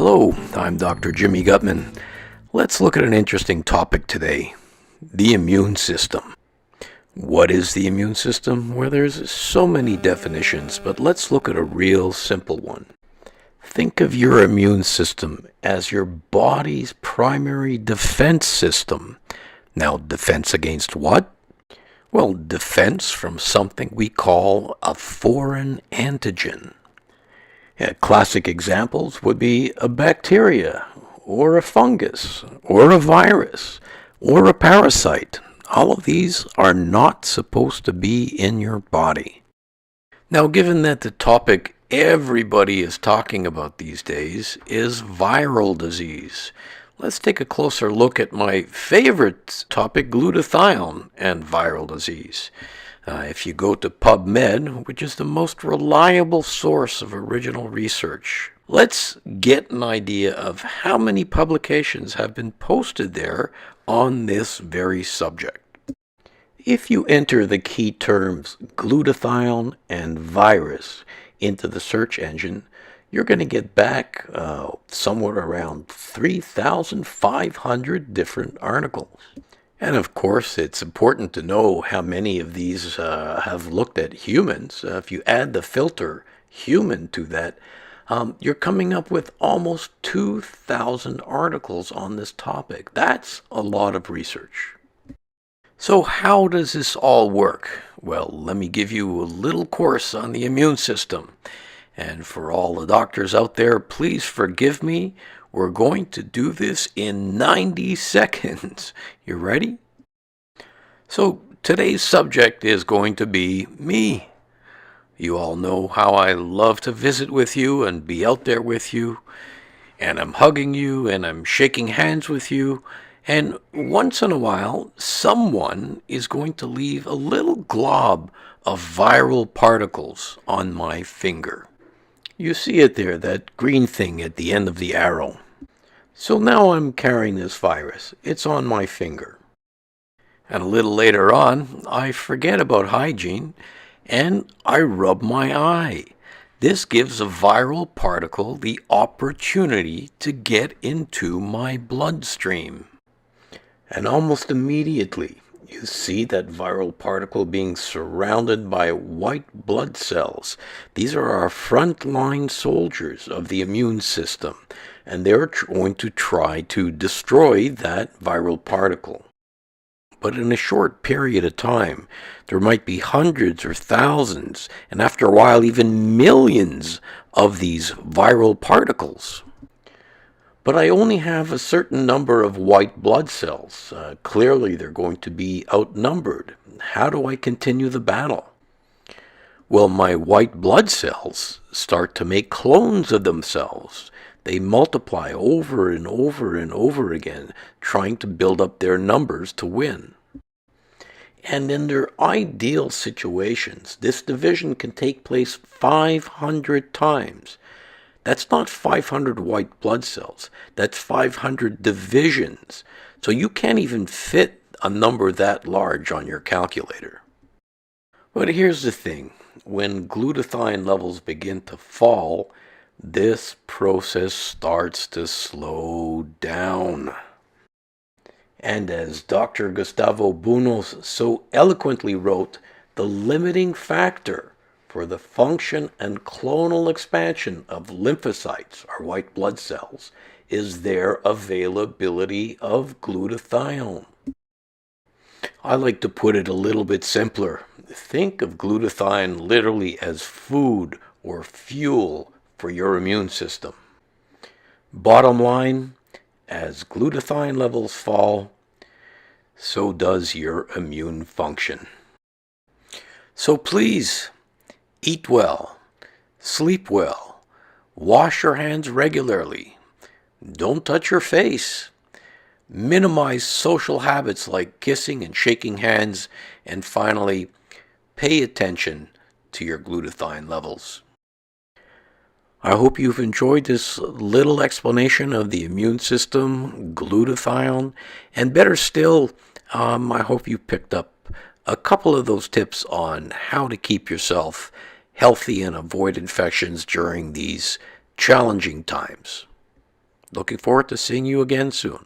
Hello, I'm Dr. Jimmy Gutman. Let's look at an interesting topic today, the immune system. What is the immune system? Well, there's so many definitions, but let's look at a real simple one. Think of your immune system as your body's primary defense system. Now, defense against what? Well, defense from something we call a foreign antigen. Classic examples would be a bacteria, or a fungus, or a virus, or a parasite. All of these are not supposed to be in your body. Now, given that the topic everybody is talking about these days is viral disease, let's take a closer look at my favorite topic, glutathione and viral disease. If you go to PubMed, which is the most reliable source of original research, let's get an idea of how many publications have been posted there on this very subject. If you enter the key terms glutathione and virus into the search engine, you're going to get back somewhere around 3,500 different articles. And of course, it's important to know how many of these have looked at humans. If you add the filter human to that, you're coming up with almost 2,000 articles on this topic. That's a lot of research. So how does this all work? Well, let me give you a little course on the immune system. And for all the doctors out there, please forgive me. We're going to do this in 90 seconds. You ready? So today's subject is going to be me. You all know how I love to visit with you and be out there with you. And I'm hugging you and I'm shaking hands with you. And once in a while, someone is going to leave a little glob of viral particles on my finger. You see it there, that green thing at the end of the arrow. So now I'm carrying this virus. It's on my finger. And a little later on, I forget about hygiene and I rub my eye. This gives a viral particle the opportunity to get into my bloodstream. And almost immediately, you see that viral particle being surrounded by white blood cells. These are our frontline soldiers of the immune system, and they're going to try to destroy that viral particle. But in a short period of time, there might be hundreds or thousands, and after a while even millions of these viral particles. But I only have a certain number of white blood cells. Clearly, they're going to be outnumbered. How do I continue the battle? Well, my white blood cells start to make clones of themselves. They multiply over and over and over again, trying to build up their numbers to win. And in their ideal situations, this division can take place 500 times. That's not 500 white blood cells. That's 500 divisions. So you can't even fit a number that large on your calculator. But here's the thing. When glutathione levels begin to fall, this process starts to slow down. And as Dr. Gustavo Bunos so eloquently wrote, the limiting factor for the function and clonal expansion of lymphocytes, or white blood cells, is their availability of glutathione. I like to put it a little bit simpler. Think of glutathione literally as food or fuel for your immune system. Bottom line, as glutathione levels fall, so does your immune function. So please, eat well, sleep well, wash your hands regularly, don't touch your face, minimize social habits like kissing and shaking hands, and finally, pay attention to your glutathione levels. I hope you've enjoyed this little explanation of the immune system, glutathione, and better still, I hope you picked up a couple of those tips on how to keep yourself healthy and avoid infections during these challenging times. Looking forward to seeing you again soon.